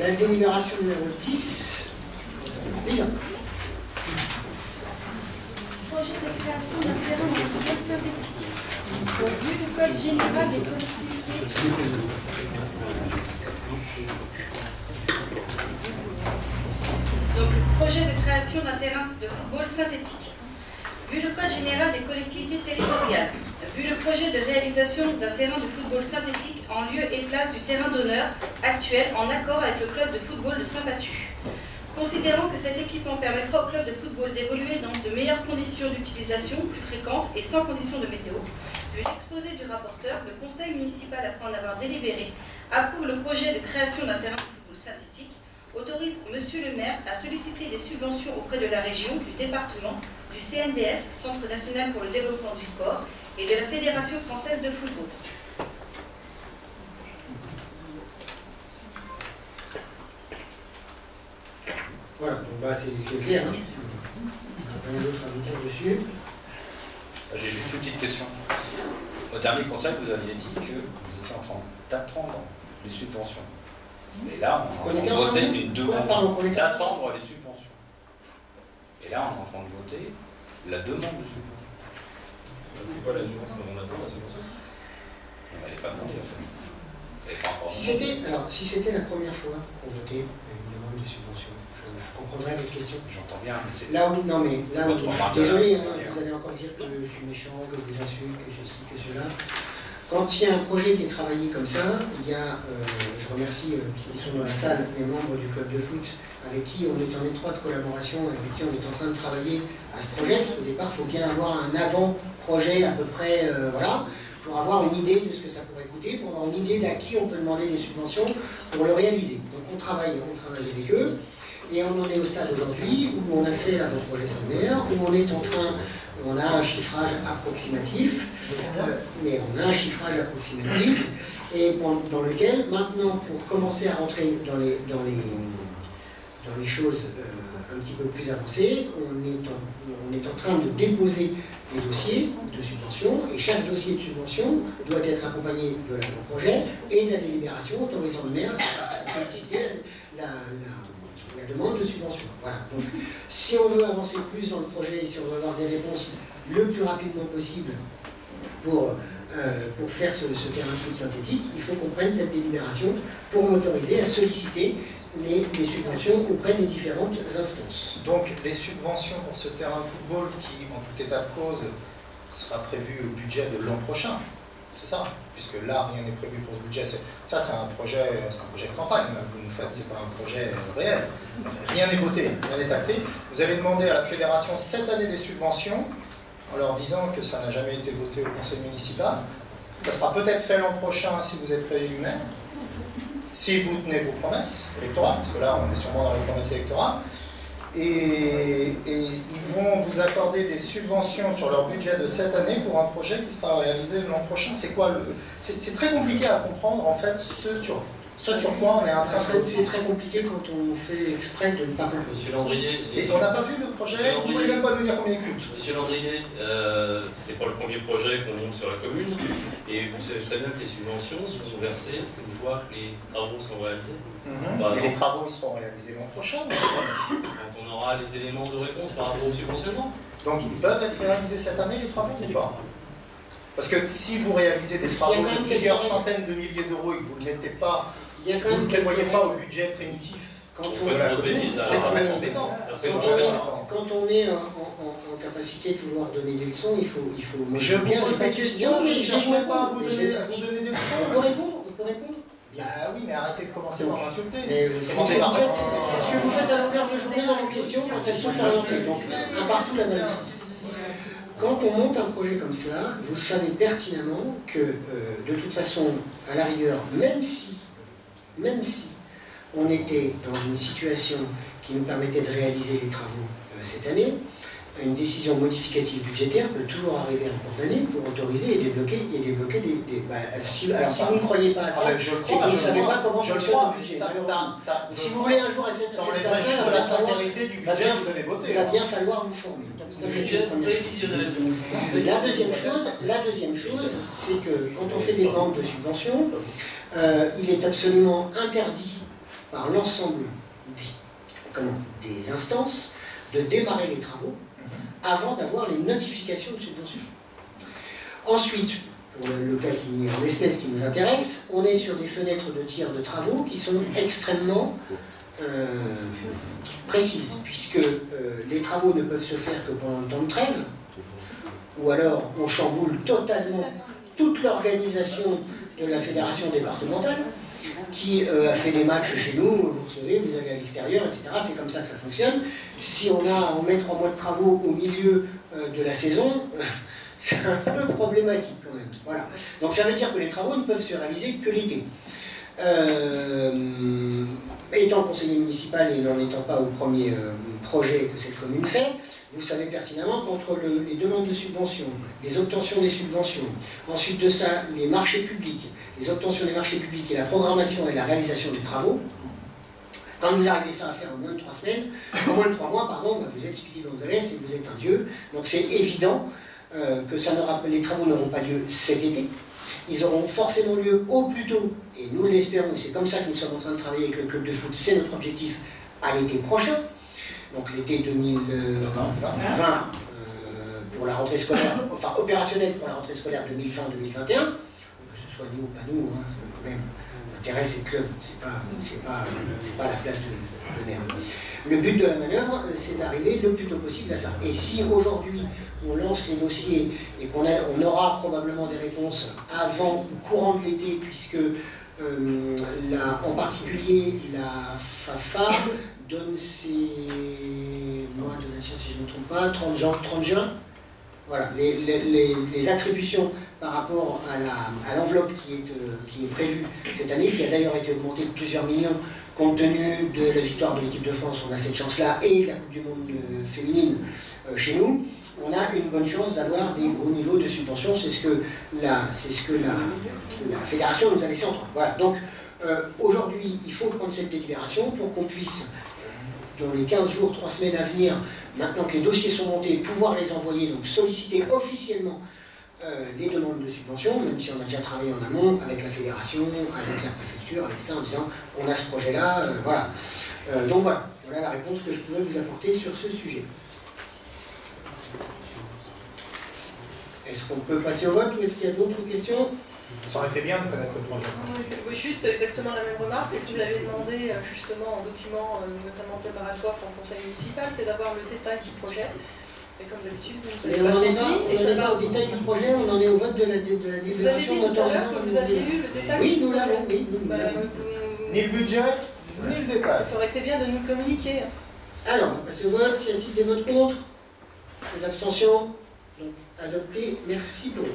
La délibération numéro 10. Lisa. Projet de création d'un terrain de football synthétique. Vu le code général des collectivités. Donc, projet de création d'un terrain de football synthétique. Vu le code général des collectivités territoriales, vu le projet de réalisation d'un terrain de football synthétique en lieu et place du terrain d'honneur actuel en accord avec le club de football de Saint-Patu. Considérant que cet équipement permettra au club de football d'évoluer dans de meilleures conditions d'utilisation, plus fréquentes et sans conditions de météo, vu l'exposé du rapporteur, le conseil municipal, après en avoir délibéré, approuve le projet de création d'un terrain de football synthétique, autorise Monsieur le maire à solliciter des subventions auprès de la région, du département, du CNDS, Centre national pour le développement du sport, et de la Fédération française de football. Voilà, donc bah, c'est clair. Hein. Rien d'autre à vous dire dessus. J'ai juste une petite question. Au dernier conseil, vous aviez dit que vous étiez en train d'attendre les subventions. Et là, on est en train de voter une demande d'attendre les subventions. Et là, on est en train de voter la demande de subvention. C'est pas la nuance, on attend la subvention. Elle n'est pas demandée, en fait. Si c'était la première fois qu'on votait une demande de subvention, je comprendrais votre question. J'entends bien, mais c'est... Là où, non mais, là où, je suis désolé, hein, vous allez encore dire que je suis méchant, que je vous insulte, que ceci, que cela. Quand il y a un projet qui est travaillé comme ça, il y a, je remercie, s'ils sont dans la salle, les membres du club de foot, avec qui on est en étroite collaboration, avec qui on est en train de travailler à ce projet. Au départ, il faut bien avoir un avant-projet à peu près, voilà, pour avoir une idée de ce que ça pourrait coûter, pour avoir une idée d'à qui on peut demander des subventions pour le réaliser. Donc on travaille avec eux, et on en est au stade aujourd'hui où on a fait l'avant-projet sommaire, où on est en train, on a un chiffrage approximatif, et dans lequel, maintenant, pour commencer à rentrer dans les choses un petit peu plus avancées, on est en train de déposer des dossiers de subvention, et chaque dossier de subvention doit être accompagné de l'avant-projet et de la délibération autorisant le maire à solliciter la demande de subvention. Voilà. Donc, si on veut avancer plus dans le projet, si on veut avoir des réponses le plus rapidement possible pour faire ce terrain de foot synthétique, il faut qu'on prenne cette délibération pour m'autoriser à solliciter les subventions auprès des différentes instances. Donc les subventions pour ce terrain de football qui, en tout état de cause, sera prévu au budget de l'an prochain, c'est ça? Puisque là, rien n'est prévu pour ce budget. Ça, c'est un projet de campagne là, que vous nous faites, c'est pas un projet réel. Rien n'est voté, rien n'est acté. Vous allez demander à la fédération cette année des subventions, en leur disant que ça n'a jamais été voté au conseil municipal. Ça sera peut-être fait l'an prochain si vous êtes réélu maire, si vous tenez vos promesses électorales, parce que là, on est sûrement dans les promesses électorales. Et ils vont vous accorder des subventions sur leur budget de cette année pour un projet qui sera réalisé l'an prochain. C'est quoi le... C'est très compliqué à comprendre, en fait, ce sur quoi on est en train de... C'est très compliqué quand on fait exprès de ne pas comprendre. Monsieur Landrier... Et on n'a pas vu le projet, vous ne pouvez même pas nous dire combien il coûte. Monsieur Landrier, c'est pas le premier projet qu'on monte sur la commune, et vous savez très bien que les subventions sont versées une fois que les travaux sont réalisés. Et les travaux ils seront réalisés l'an prochain. Quand on aura les éléments de réponse par rapport au subventionnement. Donc ils peuvent être réalisés cette année, les travaux, ou pas? Parce que si vous réalisez des travaux de plusieurs centaines de milliers d'euros et que vous ne mettez pas, vous ne prévoyez pas au budget primitif, quand on est en capacité de vouloir donner des leçons, il faut je vous pose la question, je ne chercherai pas à vous donner des leçons. On peut répondre. Bah oui, mais arrêtez de commencer par m'insulter. C'est ce que vous faites à longueur de journée dans vos questions quand elles sont orientées. Donc, un partout la même chose. Quand on monte un projet comme ça, vous savez pertinemment que, de toute façon, à la rigueur, même si on était dans une situation qui nous permettait de réaliser les travaux cette année, une décision modificative budgétaire peut toujours arriver en cours d'année pour autoriser et débloquer des... alors si vous ne croyez pas à ça, c'est que vous ne savez pas comment fonctionne le budget. Si vous voulez un jour essayer de cette place-là, il va bien falloir vous former. Ça, c'est une première chose. La deuxième chose, c'est que quand on fait des banques de subventions, il est absolument interdit par l'ensemble des instances de démarrer les travaux avant d'avoir les notifications de subvention. Ensuite, pour le cas qui en espèce qui nous intéresse, on est sur des fenêtres de tir de travaux qui sont extrêmement précises, puisque les travaux ne peuvent se faire que pendant le temps de trêve, ou alors on chamboule totalement toute l'organisation de la fédération départementale, qui a fait des matchs chez nous, vous recevez, vous allez à l'extérieur, etc. C'est comme ça que ça fonctionne. Si on met 3 mois de travaux au milieu de la saison, c'est un peu problématique quand même. Voilà. Donc ça veut dire que les travaux ne peuvent se réaliser que l'été. Étant conseiller municipal et n'en étant pas au premier projet que cette commune fait, vous savez pertinemment qu'entre les demandes de subventions, les obtentions des subventions, ensuite de ça, les marchés publics, les obtentions des marchés publics et la programmation et la réalisation des travaux, quand vous arrivez ça à faire en moins de 3 semaines, en moins de 3 mois, pardon, bah vous êtes Speedy Gonzalez et vous êtes un dieu. Donc c'est évident que les travaux n'auront pas lieu cet été. Ils auront forcément lieu au plus tôt, et nous l'espérons, et c'est comme ça que nous sommes en train de travailler avec le club de foot, c'est notre objectif, à l'été prochain, donc l'été 2020, pour la rentrée scolaire, enfin opérationnelle pour la rentrée scolaire 2020-2021, que ce soit nous ou pas nous, hein, quand même, l'intérêt c'est le club, c'est pas la place de merde. Le but de la manœuvre, c'est d'arriver le plus tôt possible à ça. Et si aujourd'hui on lance les dossiers et on aura probablement des réponses avant ou courant de l'été, puisque en particulier la FAFA donne ses mois de donation, si je ne me trompe pas, 30 juin. Voilà, les attributions par rapport à l'enveloppe qui est prévue cette année, qui a d'ailleurs été augmentée de plusieurs millions compte tenu de la victoire de l'équipe de France, on a cette chance-là, et de la Coupe du Monde féminine chez nous, on a une bonne chance d'avoir des gros niveaux de subvention, c'est ce que la fédération nous a laissé entendre. Voilà, donc aujourd'hui, il faut prendre cette délibération pour qu'on puisse, dans les 15 jours, 3 semaines à venir, maintenant que les dossiers sont montés, pouvoir les envoyer, donc solliciter officiellement les demandes de subvention, même si on a déjà travaillé en amont avec la fédération, avec la préfecture, avec ça, en disant on a ce projet-là, voilà. Donc voilà la réponse que je pouvais vous apporter sur ce sujet. Est-ce qu'on peut passer au vote ou est-ce qu'il y a d'autres questions? Ça aurait été bien de connaître le projet. Oui, juste exactement la même remarque. Je vous l'avais demandé justement en document, notamment préparatoire pour le conseil municipal, c'est d'avoir le détail du projet. Et comme d'habitude, vous nous avez pas transmis. On n'en est pas au détail du projet, on en est au vote de la délibération. Vous avez dit tout à l'heure que vous aviez eu le détail. Oui, nous l'avons, oui. Ni le budget, ni le détail. Ça aurait été bien de nous le communiquer. Alors, on va passer au vote. Y a-t-il des votes contre? Des abstentions? Donc, adopté. Merci beaucoup.